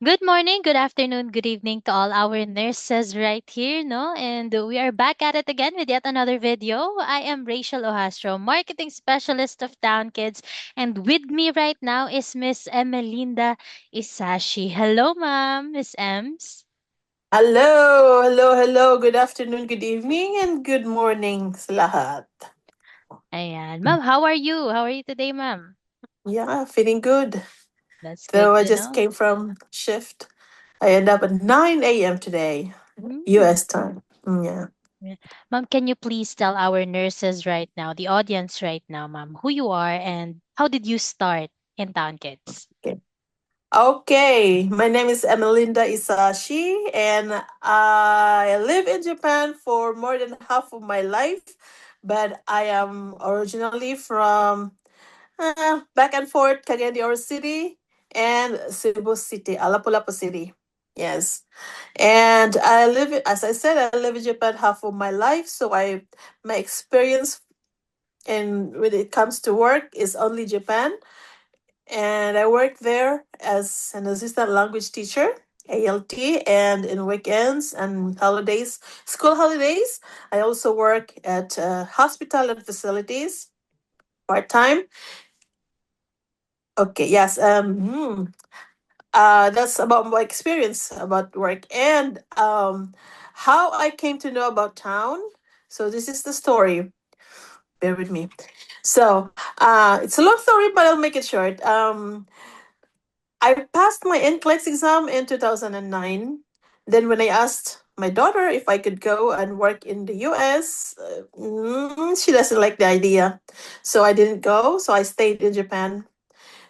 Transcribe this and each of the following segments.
Good morning, good afternoon, good evening to all our nurses right here, no? And we are back at it again with yet another video. I am Rachel Ohastro, marketing specialist of Town Kids, and with me right now is Miss Emelinda Isashi. Hello, ma'am, Miss Ems. Hello. Good afternoon, good evening, and good morning sa lahat. Ayan. Ma'am, how are you? How are you today, ma'am? Yeah, feeling good. That's So good I to just know. came from shift. I end up at 9 a.m. today, Mm. U.S. time. Yeah. Yeah. Ma'am, can you please tell our nurses right now, the audience right now, ma'am, who you are and how did you start in Town Kids? Okay. Okay. My name is Emelinda Isashi, and I live in Japan for more than half of my life. But I am originally from back and forth, Cagayan de Oro City and Cebu City, Lapu-Lapu City. Yes. And I live, as I said, I live in Japan half of my life. So my experience when it comes to work is only Japan. And I work there as an assistant language teacher, ALT, and in weekends and holidays, school holidays. I also work at hospital and facilities part time. Okay, yes. That's about my experience about work and how I came to know about Town. So this is the story. Bear with me. So it's a long story, but I'll make it short. I passed my NCLEX exam in 2009. Then when I asked my daughter if I could go and work in the US, she doesn't like the idea. So I didn't go. So I stayed in Japan.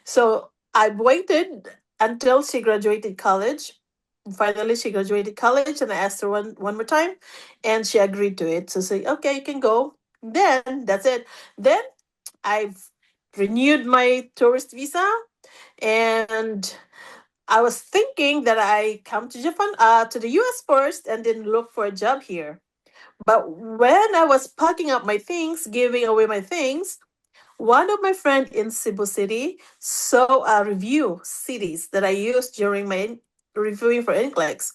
So I waited until she graduated college. And finally, she graduated college, and I asked her one more time, and she agreed to it. So say, okay, you can go. Then that's it. Then I've renewed my tourist visa, and I was thinking that I come to Japan, to the US first, and then look for a job here. But when I was packing up my things, giving away my things, one of my friend in Cebu City saw a review cities that I used during my reviewing for NCLEX,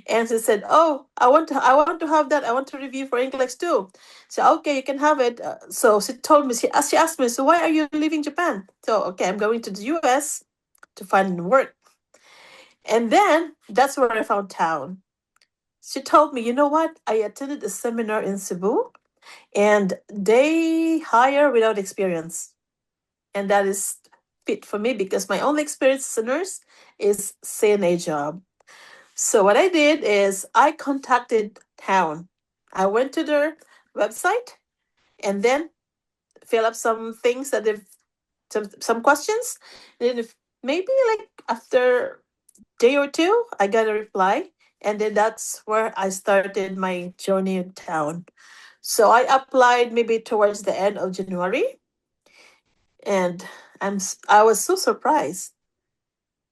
and she said, "Oh, I want to have that. I want to review for NCLEX too." So okay, you can have it. So she told me, she asked me, "So why are you leaving Japan?" So okay, I'm going to the U.S. to find work, and then that's where I found Town. She told me, "You know what? I attended a seminar in Cebu, and they hire without experience." And that is fit for me because my only experience as a nurse is CNA job. So what I did is I contacted Town. I went to their website and then fill up some things that they've some questions. Then if maybe like after day or two, I got a reply, and then that's where I started my journey in Town. So I applied maybe towards the end of January, and I was so surprised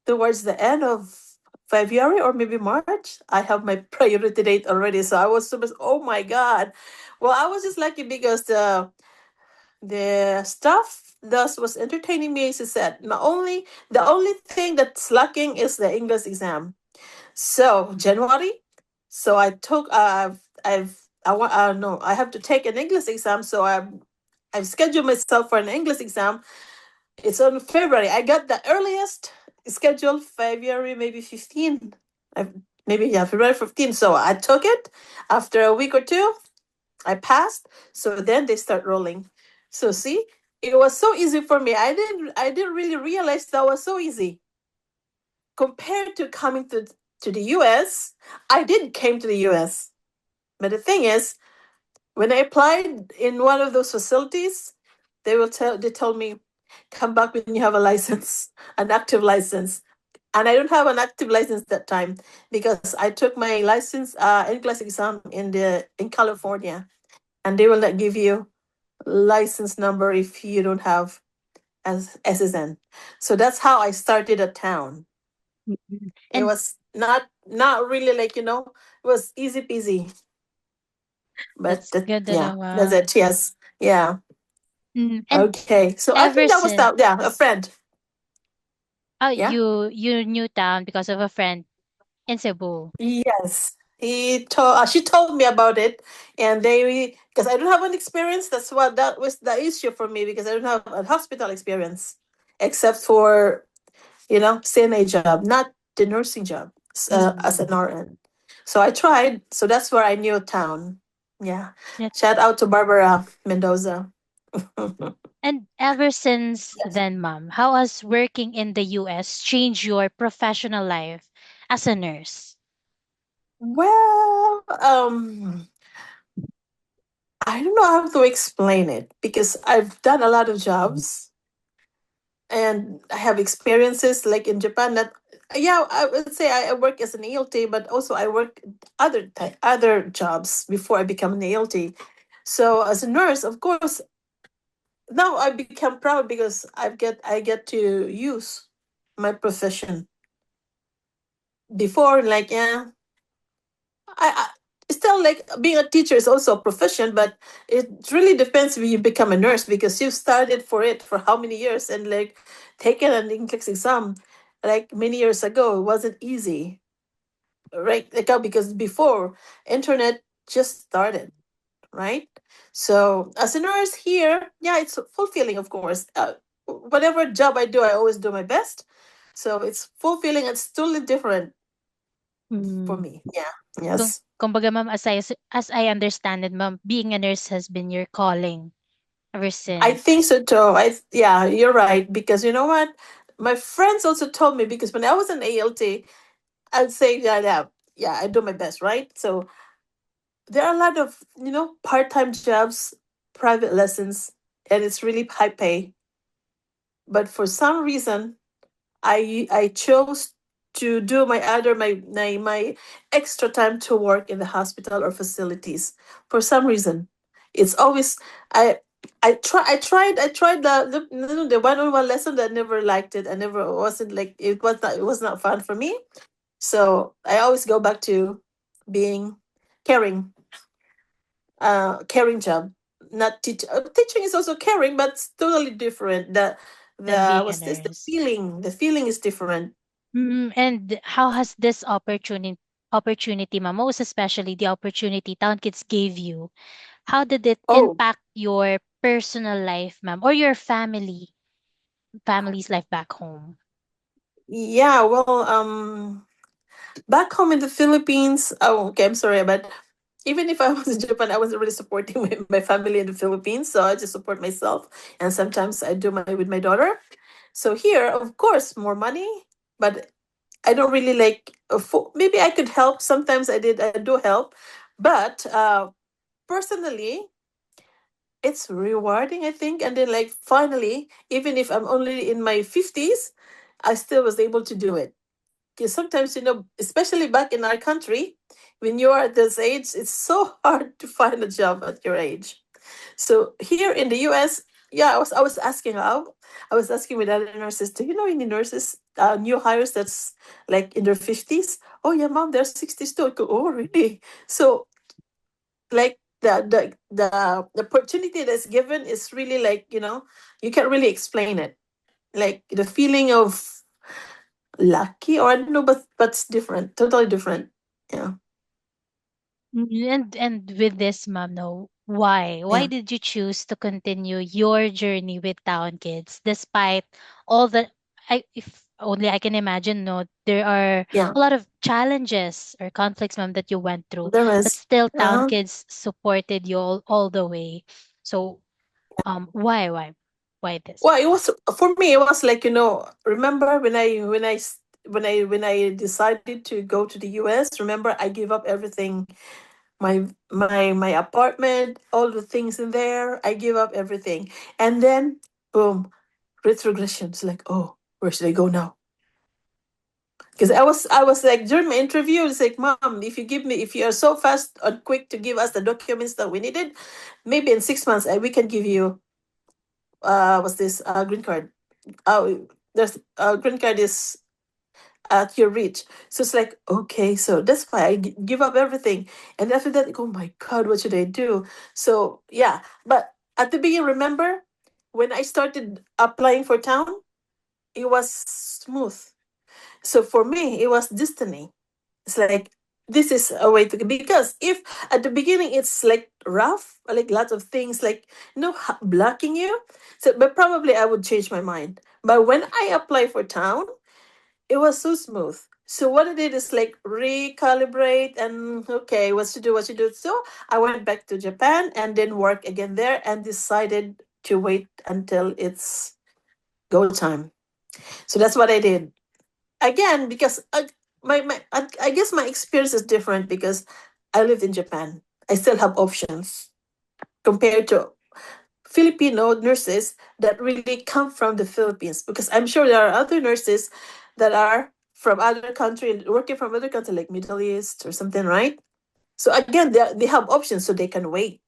towards the end of February or maybe March, I have my priority date already. So I was super, oh my God. Well, I was just lucky because the staff thus was entertaining me, as I said. The only thing that's lacking is the English exam. So January, so I took I want no, I have to take an English exam. So I've scheduled myself for an English exam. It's on February. I got the earliest schedule, February maybe 15. I, maybe yeah, February 15. So I took it. After a week or two, I passed. So then they start rolling. So see, it was so easy for me. I didn't really realize that was so easy compared to coming to the US. I did came to the US. But the thing is, when I applied in one of those facilities, they told me, come back when you have a license, an active license. And I don't have an active license that time because I took my license N-class exam in California, and they will not give you license number if you don't have as SSN. So that's how I started at Town. Mhm. It And was not really like, it was easy peasy. But that's good to yeah, know, that's ma'am. it. Yes. Yeah. Mhm. And Okay. So I ever think that was since that. Yeah, a friend. Oh, Yeah. you knew Town because of a friend in Cebu. Yes. She told me about it, and they, because I don't have an experience. That's what that was the issue for me, because I don't have a hospital experience, except for CNA job, not the nursing job, as Mm. an RN. So I tried. So that's where I knew Town. Yeah. Yeah. Shout out to Barbara Mendoza. And ever since then, ma'am, how has working in the US changed your professional life as a nurse? Well, I don't know how to explain it, because I've done a lot of jobs and I have experiences like in Japan. That, yeah, I would say I work as an ALT, but also I work other jobs before I become an ALT. So as a nurse, of course, now I become proud because I get to use my profession. Before, like, yeah, I still like being a teacher is also a profession, but it really depends when you become a nurse, because you've studied for it for how many years, and like taken an NCLEX exam like many years ago. It wasn't easy, right? Like, because before internet just started, right? So as a nurse here, yeah, it's fulfilling, of course. Whatever job I do, I always do my best. So it's fulfilling. It's totally different for Mm. me. Yeah. Yes. Kumbaga, ma'am, as I understand it, ma'am, being a nurse has been your calling ever I think since. so too. Yeah, you're right, because you know what? My friends also told me, because when I was an ALT, I'd say, yeah, yeah, yeah, I do my best, right? So there are a lot of, part-time jobs, private lessons, and it's really high pay. But for some reason, I chose to do my extra time to work in the hospital or facilities. For some reason, it's always I I tried the one-on-one lesson, that I never liked it. I never wasn't like it was not fun for me. So I always go back to being caring, caring job. Not teaching is also caring, but it's totally different. Than The being a what's this? nurse. The feeling is different. And how has this opportunity, ma'am, most especially the opportunity Town Kids gave you, how did it Oh, impact your personal life, ma'am, or your family's life back home? yeah. Well, back home in the Philippines. Oh, okay. I'm sorry, but even if I was in Japan, I wasn't really supporting my family in the Philippines. So I just support myself, and sometimes I do my with my daughter. So here, of course, more money, but I don't really like. Maybe I could help. Sometimes I do help, but personally, it's rewarding, I think. And then, like, finally, even if I'm only in my 50s, I still was able to do it. Because sometimes, especially back in our country, when you are at this age, it's so hard to find a job at your age. So here in the US, yeah, I was asking how I was asking with other nurses, do you know any nurses, new hires that's like in their 50s? Oh yeah, mom, they're 60s too. I go, oh really? So, like, the opportunity that's given is really, like, you can't really explain it. Like, the feeling of lucky, or I don't know, but it's different, totally different. Yeah. And with this, ma'am, no, why? Why Yeah. did you choose to continue your journey with Town Kids despite all the if only I can imagine, no, there are Yeah. a lot of challenges or conflicts, ma'am, that you went through, There but is. still Town Uh-huh. Kids supported you all the way. So why this? Well, it was for me. It was like, remember when I decided to go to the US. Remember, I gave up everything, my apartment, all the things in there. I gave up everything, and then boom, retrogression. It's like, oh, where should I go now? Because I was like, during my interview, it's like, mom, if you are so fast and quick to give us the documents that we needed, maybe in 6 months, we can give you what's this, green card. There's green card is at your reach. So it's like, okay, so that's why I give up everything. And after that, like, oh my God, what should I do? So yeah, but at the beginning, remember when I started applying for town? it was smooth. So for me, it was destiny. It's like this is a way to, because if at the beginning it's like rough, like lots of things like blocking you. So, but probably I would change my mind. But when I apply for town, it was so smooth. So what I did is like recalibrate and okay, what to do, what to do. So I went back to Japan and then work again there and decided to wait until it's go time. So that's what I did again because I guess my experience is different because I lived in Japan. I still have options compared to Filipino nurses that really come from the Philippines, because I'm sure there are other nurses that are from other country, working from other country like Middle East or something, right? So again, they have options, so they can wait.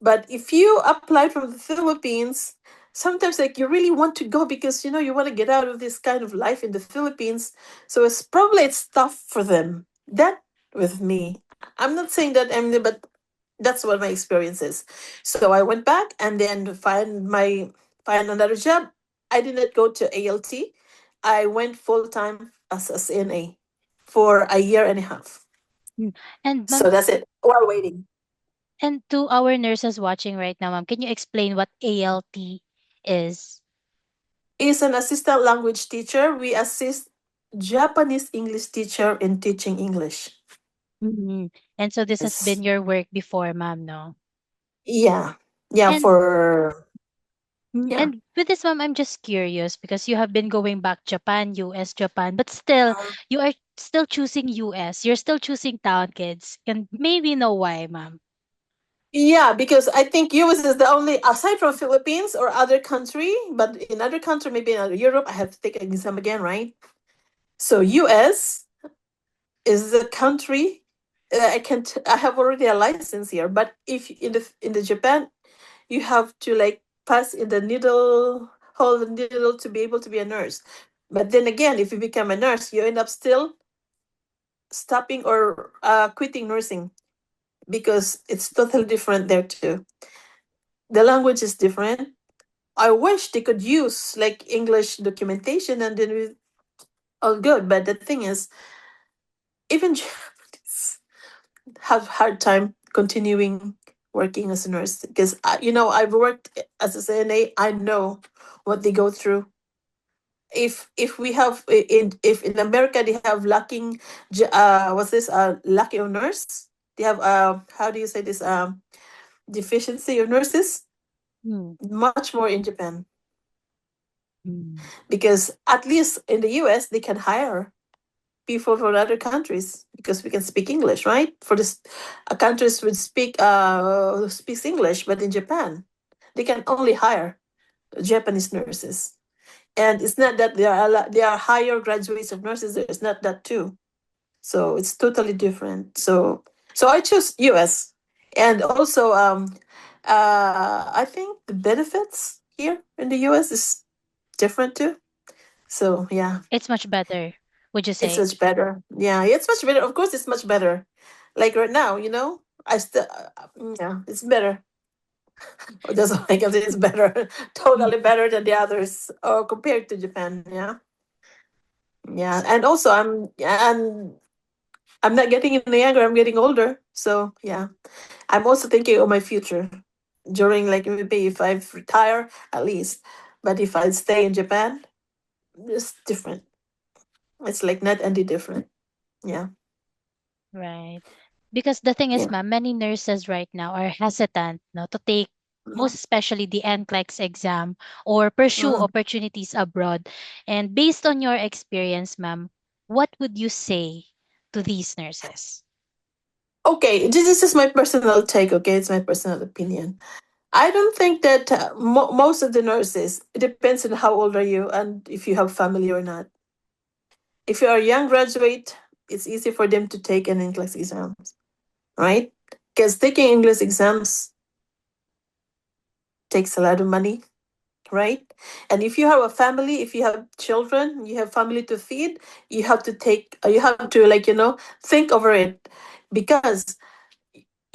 But if you apply from the Philippines, sometimes like you really want to go because you want to get out of this kind of life in the Philippines. So it's tough for them. That with me. I'm not saying that I'm but that's what my experience is. So I went back and then find another job. I did not go to ALT. I went full time as a CNA for a year and a half. Mm. And ma'am, So that's it. While waiting. and to our nurses watching right now, ma'am, can you explain what ALT is? Is an assistant language teacher. We assist Japanese English teacher in teaching English. Mhm. And so this has Yes. been your work before, ma'am, no? Yeah. Yeah, And for yeah. and with this, ma'am, I'm just curious because you have been going back Japan, US, Japan, but still, you are still choosing US. You're still choosing Town Kids. And maybe know why, ma'am. Yeah, because I think US is the only aside from Philippines or other country, but in other country, maybe in other Europe, I have to take an exam again, right? So US is the country I have already a license here, but if in the Japan, you have to like pass in the needle hold the needle to be able to be a nurse. But then again, if you become a nurse, you end up still stopping or quitting nursing because it's totally different there too. The language is different. I wish they could use like English documentation and then we all good. But the thing is, even Japanese have hard time continuing working as a nurse because I've worked as a CNA. I know what they go through. If we have if in America they have lacking what's this lack of nurse, they have how do you say this deficiency of nurses, Mm. much more in Japan, Mm. because at least in the US they can hire people from other countries because we can speak English, right? For this countries would speaks English, but in Japan they can only hire Japanese nurses. And it's not that there are higher graduates of nurses. It's not that too. So it's totally different. So I choose US, and also I think the benefits here in the US is different too. So yeah, It's much better, would you it's say? much better. Yeah, it's much better. Of course, it's much better. Like right now, I still yeah, it's better. That's all I can say. It's better, totally better than the others, compared to Japan. Yeah, yeah, and also I'm not getting any younger. I'm getting older. So yeah, I'm also thinking of my future during like maybe if I retire at least. But if I stay in Japan, it's different. It's like not any different. Yeah, Right. Because the thing is, yeah. ma'am, many nurses right now are hesitant no, to take most Mhm. especially the NCLEX exam or pursue Mhm. opportunities abroad. And based on your experience, ma'am, what would you say to these nurses? Okay, this is my personal take. Okay, it's my personal opinion. I don't think that most of the nurses. It depends on how old are you and if you have family or not. If you are a young graduate, it's easy for them to take an English exams, right? Because taking English exams takes a lot of money, right? And if you have a family, if you have children, you have family to feed, you have to think over it, because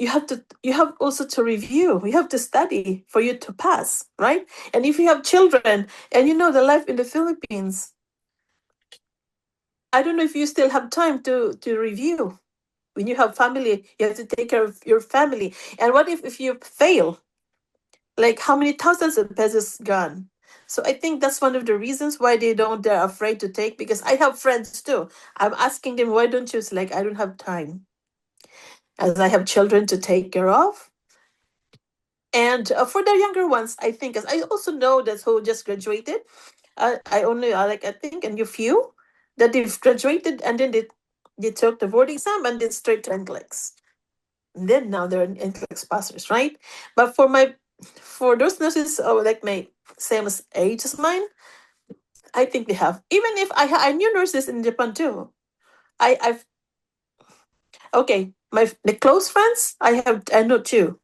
you have also to review. You have to study for you to pass, right? And if you have children and you know the life in the Philippines, I don't know if you still have time to review. When you have family, you have to take care of your family. And what if you fail? Like how many thousands of pesos gone? So I think that's one of the reasons why they're afraid to take, because I have friends too. I'm asking them, why don't you? It's like, I don't have time, as I have children to take care of. And for the younger ones, I think, as I also know that's who just graduated. I only like, I think, and a few that they've graduated and then they took the board exam and then straight to NCLEX. And then now they're NCLEX passers, right? But for those nurses, like my same as age as mine, I think they have. Even if I knew nurses in Japan too. I've okay, my the close friends I know too.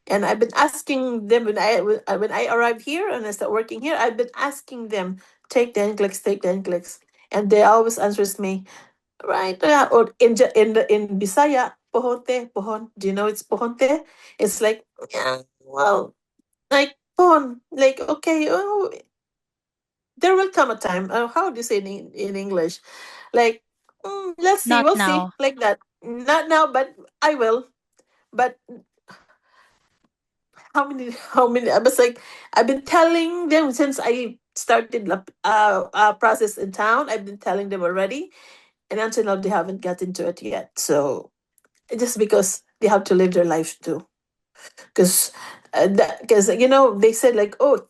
And I've been asking them when I arrived here and I start working here. I've been asking them, take the NCLEX, and they always answers me, right? Or in Bisaya, pohonte, pohon. Do you know it's pohonte? It's like, yeah, well, like pohon, like okay, oh, there will come a time. How do you say in English? Like, let's see, Not we'll see, now. like that. Not now, but I will. But how many I was like, I've been telling them since I started the process in town. I've been telling them already, and until now they haven't gotten to it yet. So just because they have to live their life too, because they said like, oh,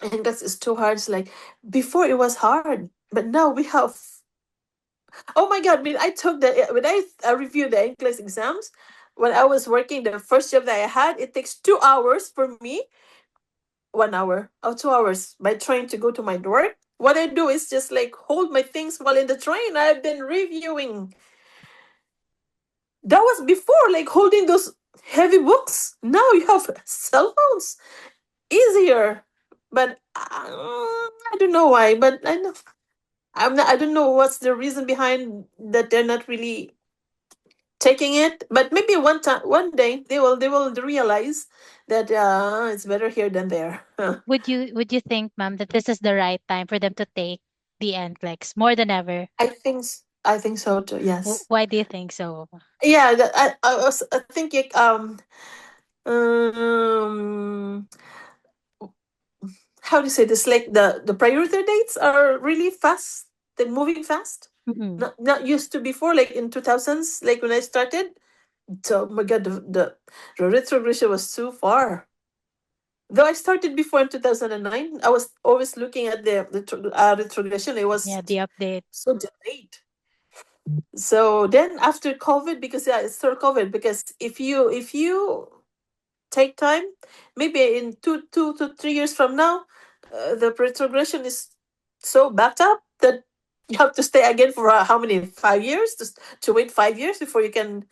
and that's too hard. It's like before it was hard, but now we have. Oh my God! When I reviewed the English exams, when I was working the first job that I had, it takes 2 hours for me, 1 hour or 2 hours by train to go to my work. What I do is just like hold my things while in the train. I've been reviewing. That was before, like holding those heavy books. Now you have cell phones, easier. But I don't know why. But I know I'm not. I don't know what's the reason behind that they're not really taking it. But maybe one day they will realize that it's better here than there. Would you think, ma'am, that this is the right time for them to take the NCLEX more than ever? I think so too. Yes. Why do you think so? Yeah. I was thinking. Um. How do you say this? Like the priority dates are really fast. They're moving fast. Mm-mm. Not used to before. Like in 2000s, like when I started. So oh my God, the retrogression was too far. Though I started before in 2009, I was always looking at the retrogression. It was Yeah, the update. so delayed. So then after COVID, because yeah, it's still COVID. Because if you take time, maybe in 2 to 3 years from now, the retrogression is so backed up that you have to stay again for how many 5 years to wait 5 years before you can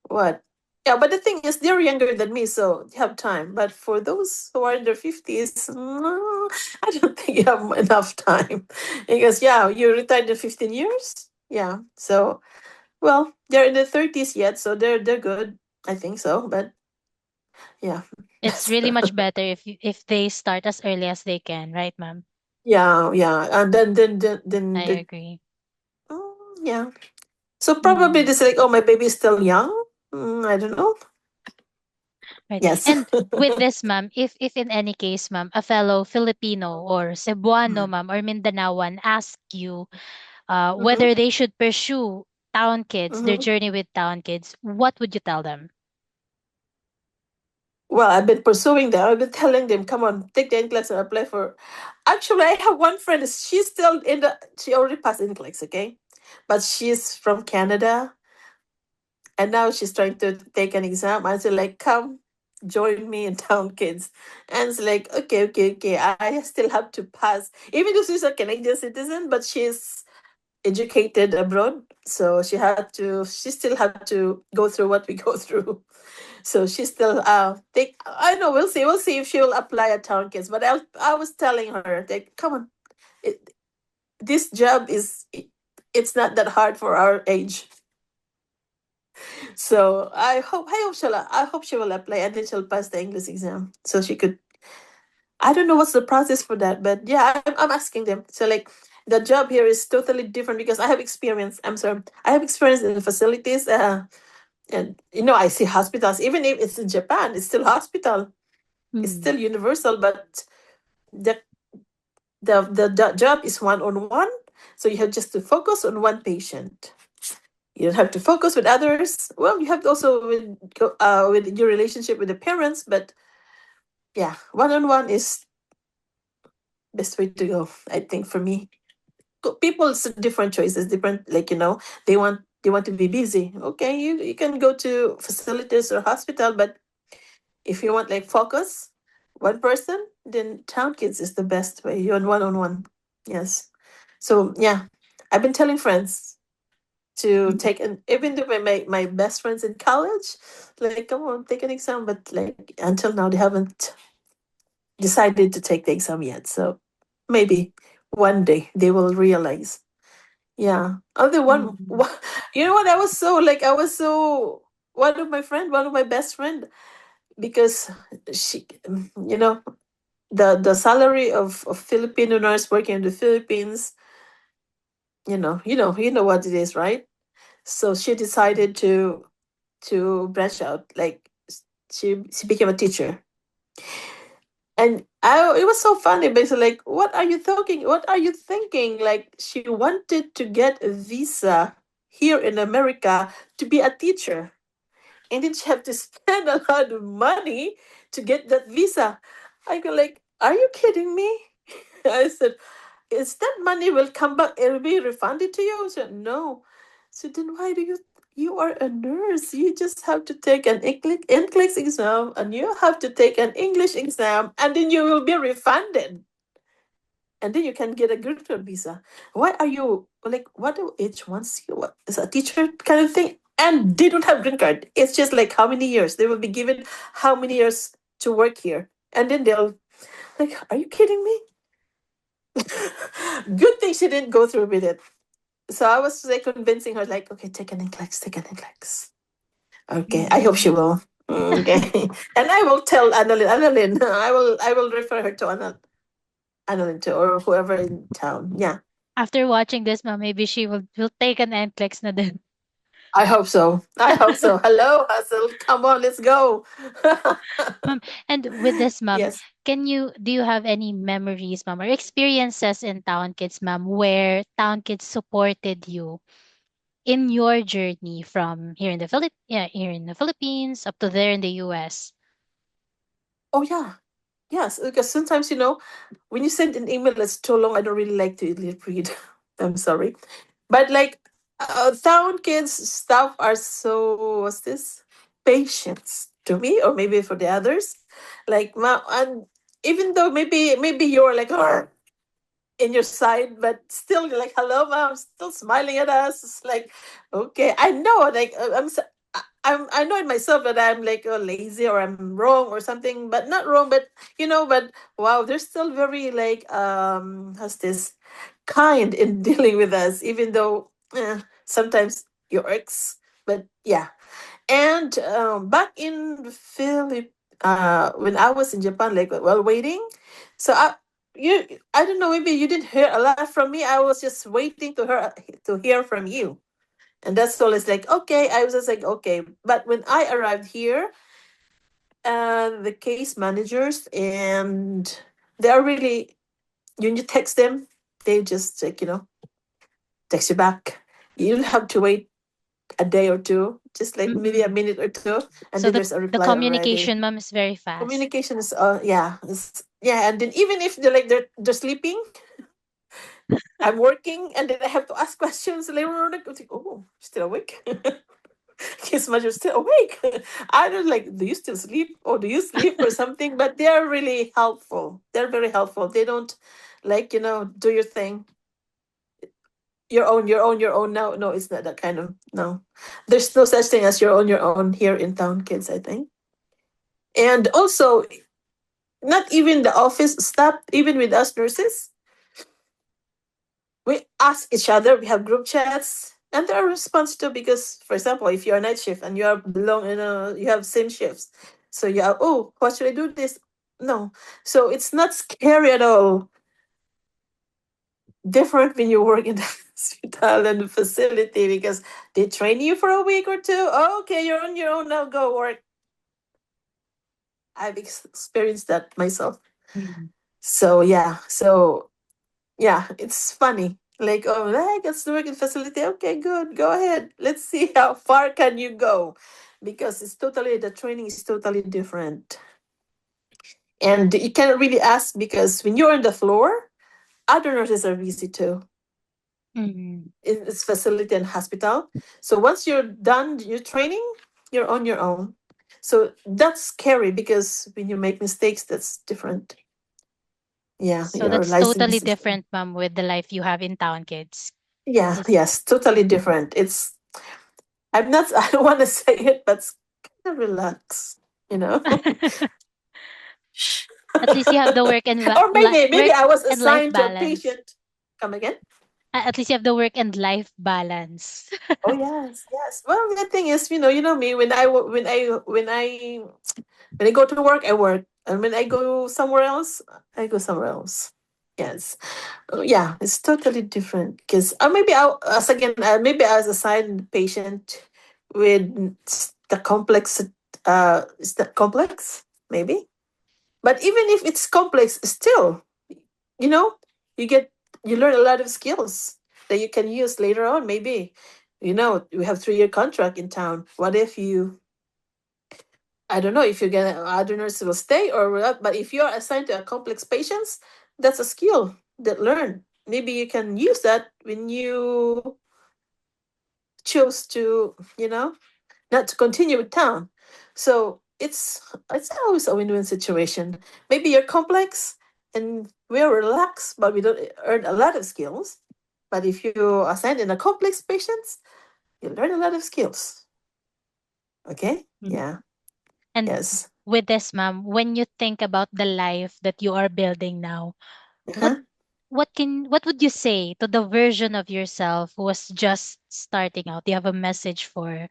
what? Yeah, but the thing is, they're younger than me, so you have time. But for those who are in their 50s, I don't think you have enough time. Because, yeah, you retired in 15 years. Yeah. So, well, they're in their 30s yet, so they're good. I think so. But, yeah, It's that's, really much better if they start as early as they can, right, ma'am? yeah, yeah. And then I agree. yeah. So probably Mm, this like, oh, my baby's still young. I don't know. right. Yes. And with this, ma'am, if in any case, ma'am, a fellow Filipino or Cebuano, ma'am, or Mindanaoan ask you Mm-hmm. whether they should pursue town kids, their Mm-hmm. journey with town kids, what would you tell them? Well, I've been pursuing them. I've been telling them, come on, take the NCLEX and apply for. Actually, I have one friend. She's still in the. She already passed NCLEX, okay, but she's from Canada, and now she's trying to take an exam. I said, like, come, join me in Town Kids, and it's like, okay, okay, okay. I still have to pass, even though she's a Canadian citizen, but she's educated abroad, so she still had to go through what we go through. So she still think I know we'll see if she will apply at Town Kids. But I was telling her like, come on, it, this job it's not that hard for our age. So I hope she will apply and then she'll pass the English exam. So she could, I don't know what's the process for that, but yeah, I'm asking them. So like the job here is totally different because I have experience. I'm sorry. I have experience in the facilities. And I see hospitals, even if it's in Japan, it's still hospital. It's Mm. still universal, but the the job is one on one. So you have just to focus on one patient. You don't have to focus with others. Well, you have to also with your relationship with the parents, but yeah, one on one is best way to go. I think for me, people's different choices, different they want to be busy. Okay, you can go to facilities or hospital, but if you want like focus, one person, then Town Kids is the best way. You're on one. Yes. So yeah, I've been telling friends to take an even though my best friends in college, like come on, take an exam, but like until now they haven't decided to take the exam yet. So maybe one day they will realize. Yeah. Other one, Mm. you know what? I was so one of my best friend, because she, the salary of Filipino nurse working in the Philippines, you know what it is, right? So she decided to branch out. Like she became a teacher, and it was so funny. Basically, like, what are you thinking? What are you thinking? Like, she wanted to get a visa here in America to be a teacher, and then she have to spend a lot of money to get that visa. I go like, are you kidding me? I said, is that money will come back? It will be refunded to you? I said, no. So then why do you are a nurse? You just have to take an NCLEX exam, and you have to take an English exam, and then you will be refunded. And then you can get a green card visa. Why are you like, what do H1C? What is a teacher kind of thing? And they don't have green card. It's just like how many years? They will be given how many years to work here. And then they'll like, are you kidding me? Good thing she didn't go through with it. So I was like convincing her, like, okay, take an NCLEX, take an NCLEX. Okay, I hope she Mm. will. Okay. And I will tell Annalyn, I will refer her to Annalyn too, or whoever in town. Yeah. After watching this, ma'am, maybe she will take an NCLEX na din. I hope so. I hope so. Hello, Hazel. Come on, let's go. Ma'am, and with this, ma'am, Yes. do you have any memories, ma'am, or experiences in Town Kids, ma'am, where Town Kids supported you in your journey from here in the Philippines up to there in the US? Oh yeah. Yes, because sometimes when you send an email that's too long, I don't really like to read. I'm sorry, but like town kids stuff are so what's this patience to me, or maybe for the others, like and even though maybe you're like in your side, but still you're like, hello, mom, still smiling at us. It's like, okay, I know, like I know in myself that I'm like lazy or I'm wrong or something, but not wrong, but but wow, they're still very like how's this kind in dealing with us, even though sometimes you're ex, but yeah. And back in Philip, when I was in Japan, like while waiting, so you, I don't know, maybe you didn't hear a lot from me. I was just waiting to hear from you, and that's all. It's like okay, I was just like okay. But when I arrived here, the case managers and they are really, when you text them, they just like text you back. You don't have to wait a day or two, just like maybe a Mm-mm. minute or two, and So then there's a the reply already. communication, ma'am, is very fast. Communication is yeah, yeah, and then even if they're sleeping, I'm working, and then I have to ask questions later on. I think, oh, still awake? His mother's still awake. I don't like, do you still sleep or do you sleep or something? But they're really helpful. They're very helpful. They don't like do your thing, your own. No, no, it's not that kind of, no. There's no such thing as your own here in town, kids. I think, and also not even the office staff, even with us nurses, we ask each other. We have group chats. And there are response too because, for example, if you're a night shift and you are belong in a, you have same shifts, so you are, oh, what should I do this? No, so it's not scary at all. Different when you work in the hospital and the facility because they train you for a week or two. Oh, okay, you're on your own now. Go work. I've experienced that myself. Mm. So it's funny. Like, oh, I got to work in facility. Okay, good. Go ahead. Let's see how far can you go, because it's totally the training is totally different, and you cannot really ask because when you're on the floor, other nurses are busy too Mm. in this facility and hospital. So once you're done your training, you're on your own. So that's scary because when you make mistakes, that's different. Yeah, So your that's totally license. different, ma'am, with the life you have in town, kids. Yeah, Is yes, totally different. It's I'm not. I don't want to say it, but it's kind of relax, you know. at least you have the Or maybe work I was and life assigned to a balance. patient. Come again? At least you have the work and life balance. Oh yes, yes. Well, the thing is, you know me. When I go to work, I work, and when I go somewhere else, I go somewhere else. Yes. Yeah, it's totally different because maybe maybe I was assigned patient with the complex. Is that complex? Maybe. But even if it's complex, still, you know, you get you learn a lot of skills that you can use later on. Maybe, we have 3-year contract in town. What if you? I don't know if you get other nurses will stay or not. But if you're assigned to a complex patients, that's a skill that learn. Maybe you can use that when you choose to, not to continue with town. So it's always a win-win situation. Maybe you're complex and we're relaxed, but we don't earn a lot of skills. But if you assign in a complex patients, you learn a lot of skills. Okay? Mm. Yeah. And Yes. with this, ma'am, when you think about the life that you are building now, what Uh-huh. what would you say to the version of yourself who was just starting out? Do you have a message for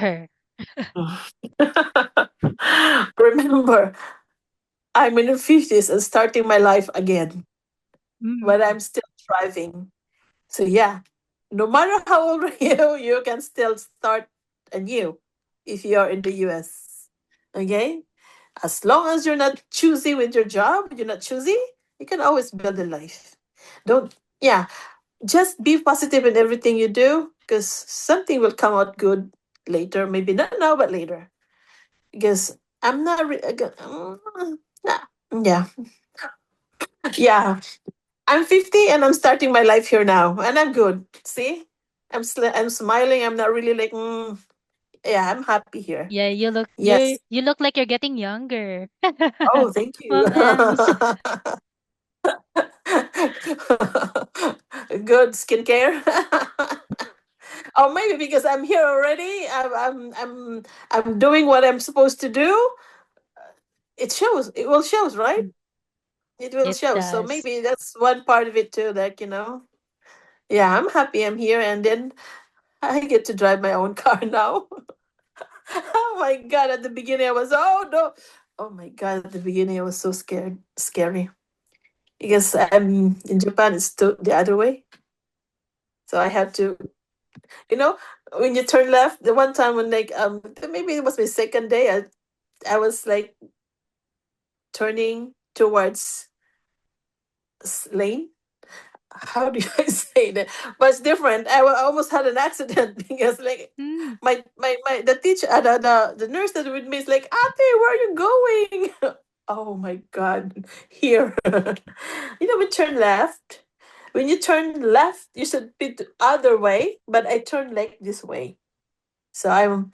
her? Remember, I'm in the 50s and starting my life again, but Mm. I'm still thriving. So yeah, no matter how old you can still start anew if you are in the US. Okay? As long as you're not choosy with your job, you're not choosy, you can always build a life. Don't Yeah, just be positive in everything you do because something will come out good later. Maybe not now, but later. Because I'm not nah, yeah. Yeah, I'm 50 and I'm starting my life here now, and I'm good. See, I'm smiling. I'm not really like, yeah, I'm happy here. Yeah, Yes. you look like you're getting younger. Oh, thank you. Mom Ems. Good skincare. Or maybe because I'm here already, I'm doing what I'm supposed to do. It shows. It will shows, right? Mm. It will It show. So does. maybe that's one part of it too. Like, yeah, I'm happy I'm here, and then I get to drive my own car now. Oh my god! At the beginning, I was, oh no, oh my god! At the beginning, I was so scared, scary, because I'm in Japan. It's the other way, so I had to, you know, when you turn left. The one time when like maybe it was my second day, I was like turning towards lane. How do I say that? But it's different. Almost had an accident because like Mm. my the teacher the nurse that with me is like, Ate, where are you going? Oh my god, here. We turn left. When you turn left, you should be the other way, but I turn like this way. So I'm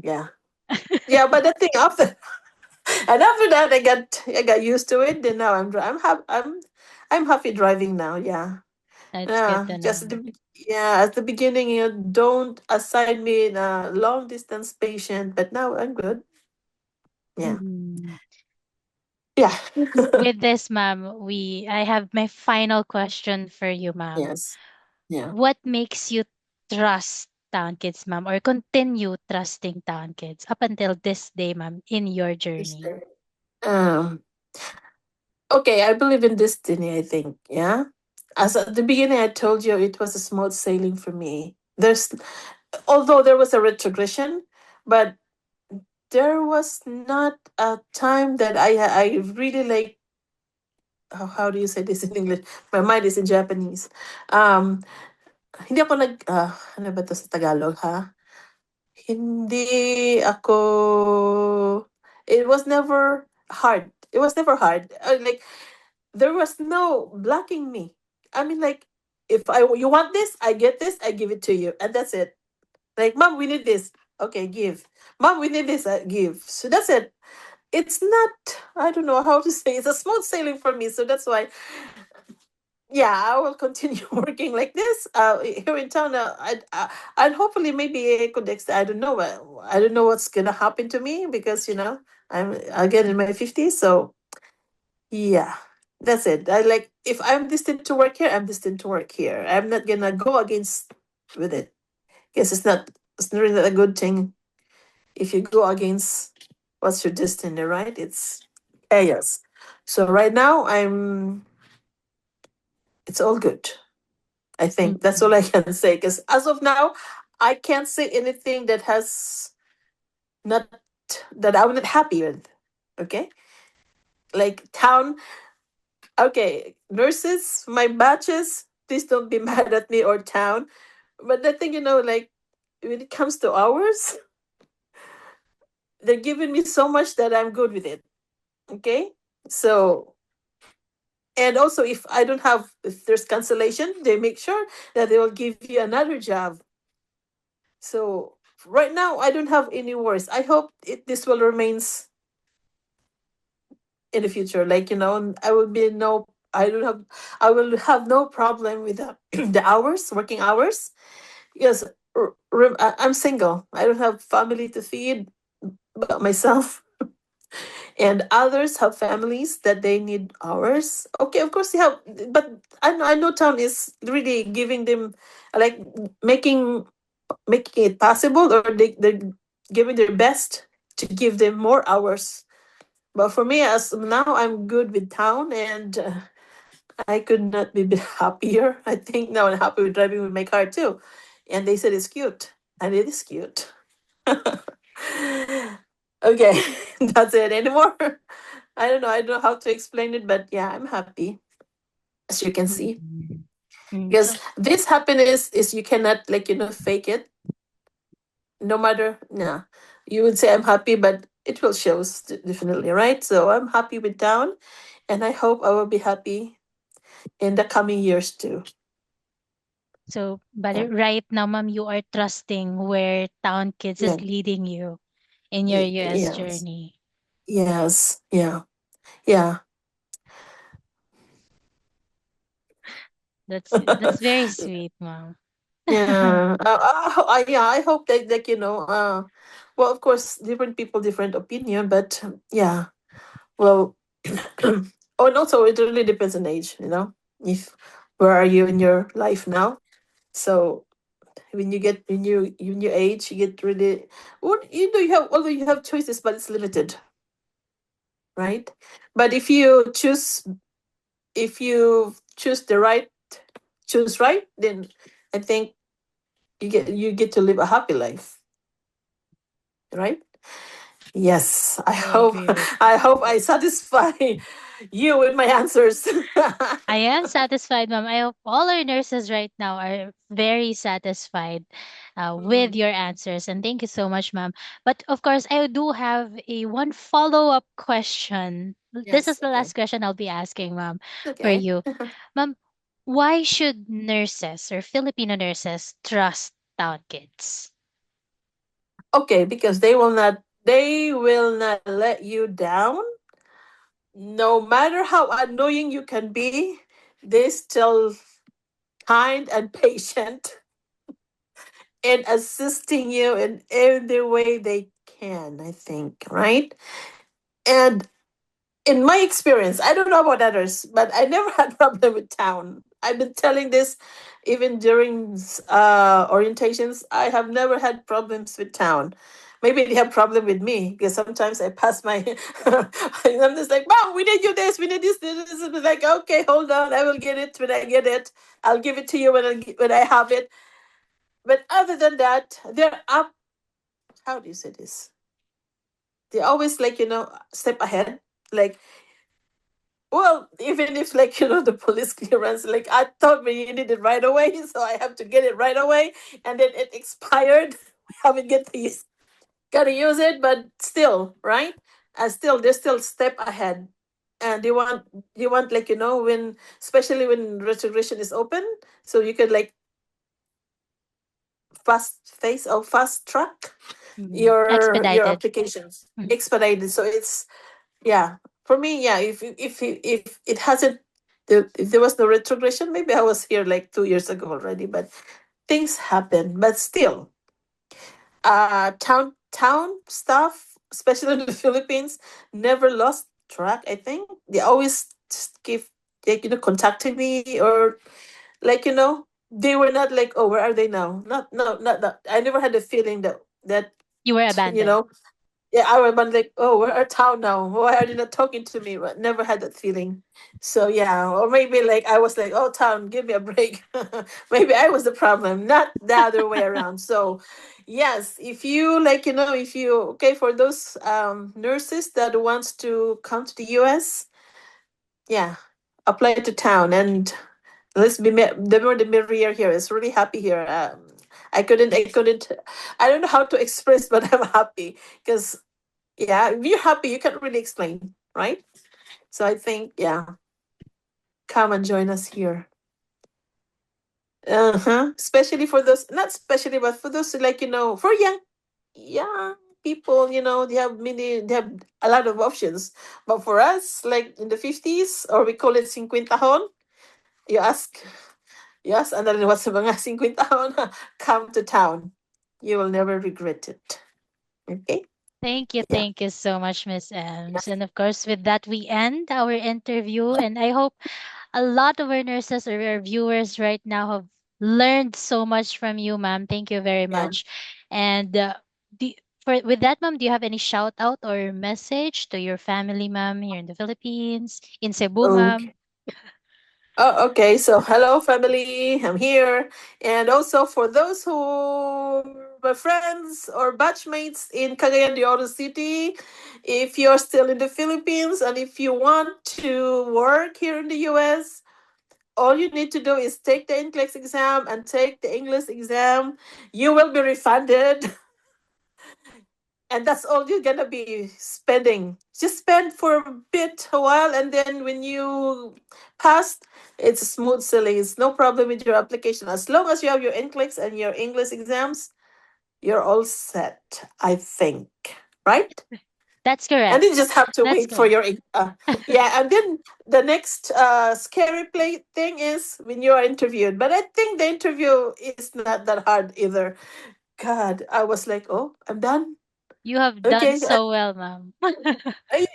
yeah. Yeah, but the thing after and after that I got used to it. Then now I'm happy driving now. Yeah. That's good Yeah, to just know. at the beginning, you don't assign me a long distance patient, but now I'm good. Yeah, Mm. yeah, With this, ma'am, I have my final question for you, ma'am. yes. Yeah. what makes you trust Town Kids, ma'am, or continue trusting Town Kids up until this day, ma'am, in your Is journey? there- Um, okay, I believe in destiny, I think. Yeah. As at the beginning, I told you it was a smooth sailing for me. Although there was a retrogression, but there was not a time that I really like, how do you say this in English? My mind is in Japanese. Um, hindi ako ano ba to sa Tagalog, ha? Hindi ako, it was never hard. It was never hard. Like, there was no blocking me. I mean, like, if you want this, I get this, I give it to you, and that's it. Like, mom, we need this. Okay, give. Mom, we need this. Give. So that's it. It's not. I don't know how to say. It's a smooth sailing for me. So that's why. Yeah, I will continue working like this. Here in town. And hopefully maybe I could. I don't know. I don't know what's gonna happen to me because I'm again in my 50s. So yeah, that's it. I like, if I'm destined to work here, I'm destined to work here. I'm not gonna go against with it. Because it's not really a good thing if you go against what's your destiny, right? It's chaos. So right now it's all good. I think that's all Mm-mm. I can say. Because as of now, I can't say anything that has not that I'm not happy with. Okay, like town. Okay, nurses, my batches. Please don't be mad at me or town. But the thing, like when it comes to hours, they're giving me so much that I'm good with it. Okay, so, and also if I don't have, if there's cancellation, they make sure that they will give you another job. So right now I don't have any worries. I hope this will remains in the future. Like, I will be no, I don't have, I will have no problem with the, the hours, working hours. Because I'm single. I don't have family to feed but myself. And others have families that they need hours. Okay, of course they have, but I know Town is really giving them, like, making it possible, or they're giving their best to give them more hours. But for me, as now, I'm good with Town, and I could not be happier. I think now I'm happy with driving with my car too. And they said it's cute, and it is cute. Okay, that's it. Anymore? I don't know. I don't know how to explain it, but yeah, I'm happy, as you can see. Mm-mm. Mm. Because So, this happiness is, you cannot, like, fake it. No matter, yeah, you would say I'm happy, but it will show definitely, right? So I'm happy with Town, and I hope I will be happy in the coming years too. but Yeah, right now, ma'am, you are trusting where Town Kids yeah, is leading you in your US yes, journey. yes, yeah, yeah. That's very sweet, ma'am. Yeah, yeah. I hope that, like, well, of course, different people, different opinion, but yeah, well, oh, and also it really depends on age. If where are you in your life now? So when you age, you get really, what, you have, although you have choices, but it's limited, right? But if you choose the right, choose right, then I think you get to live a happy life, right? Yes, I I hope agree with you. I satisfy you with my answers. I am satisfied, ma'am. I hope all our nurses right now are very satisfied with Mm, your answers. And thank you so much, ma'am. But of course, I do have a one follow-up question. This is yes, the okay. last question I'll be asking, ma'am, for Okay. you. Ma'am, why should nurses or Filipino nurses trust Town Kids? Okay, because they will not let you down. No matter how annoying you can be, they still kind and patient in assisting you in every way they can, I think, right? And in my experience, I don't know about others, but I never had problem with Town. I've been telling this even during orientations. I have never had problems with Town. Maybe they have problem with me because sometimes I pass my. I'm just like, Mom, we need you this, we need this. And like, okay, hold on, I will get it when I get it. I'll give it to you when I have it. But other than that, they're up. How do you say this? They always like step ahead. Like, well, even if like the police clearance, like I thought we needed it right away, so I have to get it right away, and then it expired. We haven't gotta use it, but still, right? Still, they're still step ahead, and they want like when, especially when registration is open, so you could like fast track your Expedited. applications, Mhm. expedited. So it's, yeah, for me, yeah. If it hasn't, if there was no retrogression, maybe I was here like 2 years ago already. But things happen. But still, town stuff, especially in the Philippines, never lost track. I think they always just keep like contacting me, or like they were not like, oh, where are they now? Not, no, not that. I never had the feeling that You were you abandoned. know yeah, I was like, oh, where are Town now? Why are they not talking to me? But never had that feeling. So yeah, or maybe like I was like, oh, Town, give me a break. Maybe I was the problem, not the other way around. So yes, if you like, if you okay for those nurses that wants to come to the US, yeah, apply to Town, and let's be the more the merrier here. It's really happy here. I couldn't. I don't know how to express, but I'm happy because yeah, if you're happy, you can't really explain, right? So I think, yeah, come and join us here. Uh-huh. Especially for those, not especially, but for those like, for young people, they have a lot of options. But for us, like in the 50s, or we call it 50 you ask, yes, and then what's the mga 50 come to Town. You will never regret it. Okay? Yeah. Thank you so much, Miss Ems. And of course, with that, we end our interview. And I hope a lot of our nurses or our viewers right now have learned so much from you, ma'am. Thank you very Yeah. much. And with that, ma'am, do you have any shout out or message to your family, ma'am, here in the Philippines, in Cebu, ma'am? Okay. Oh, okay. So, hello, family. I'm here. And also for those who, my friends or batchmates in Cagayan de Oro City, if you're still in the Philippines and if you want to work here in the US, all you need to do is take the NCLEX exam and take the English exam. You will be refunded. And that's all you're gonna be spending. Just spend for a while, and then when you pass, it's smooth sailing. It's no problem with your application. As long as you have your NCLEX and your English exams, you're all set, I think. Right? That's And correct. then you just have to That's wait for correct. your yeah. And then the next scary play thing is when you are interviewed. But I think the interview is not that hard either. God, I was like, oh, I'm done. You have done Okay, so well, ma'am. I,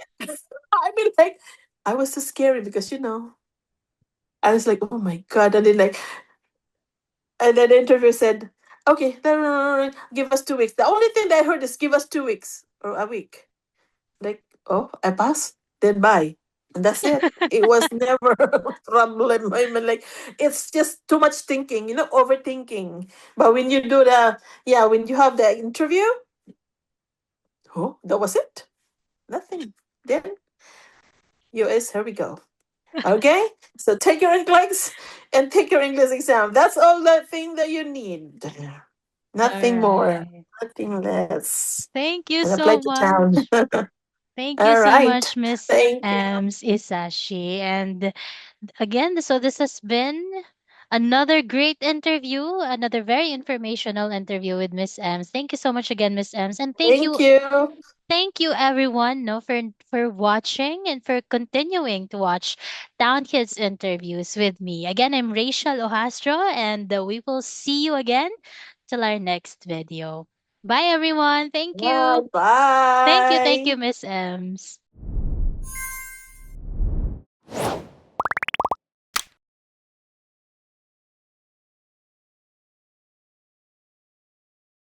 I mean, like, I was so scary because I was like, oh my god, and then like, and then the interviewer said, okay, no, no, no, no, give us 2 weeks. The only thing that I heard is give us 2 weeks or a week. Like, oh, I pass, then bye, and that's it. It was never a problem. I mean, like, it's just too much thinking, overthinking. But when you do when you have the interview, oh, that was it. Nothing. Then US, here we go. Okay? So take your NCLEX and take your English exam. That's all that thing that you need. All Nothing more, right. nothing less. Thank you And apply so to Town. much. Thank you All so right. much, Miss Thank you. Ems Isashi. And again, so this has been another great interview, another very informational interview with Miss Ems. Thank you so much again, Miss Ems. And Thank you. thank you everyone no, for watching and for continuing to watch Town Kids interviews with me. Again, I'm Rachel Ohastro, and we will see you again till our next video. Bye everyone. Thank Bye. you. Thank you, Bye. Miss Ems.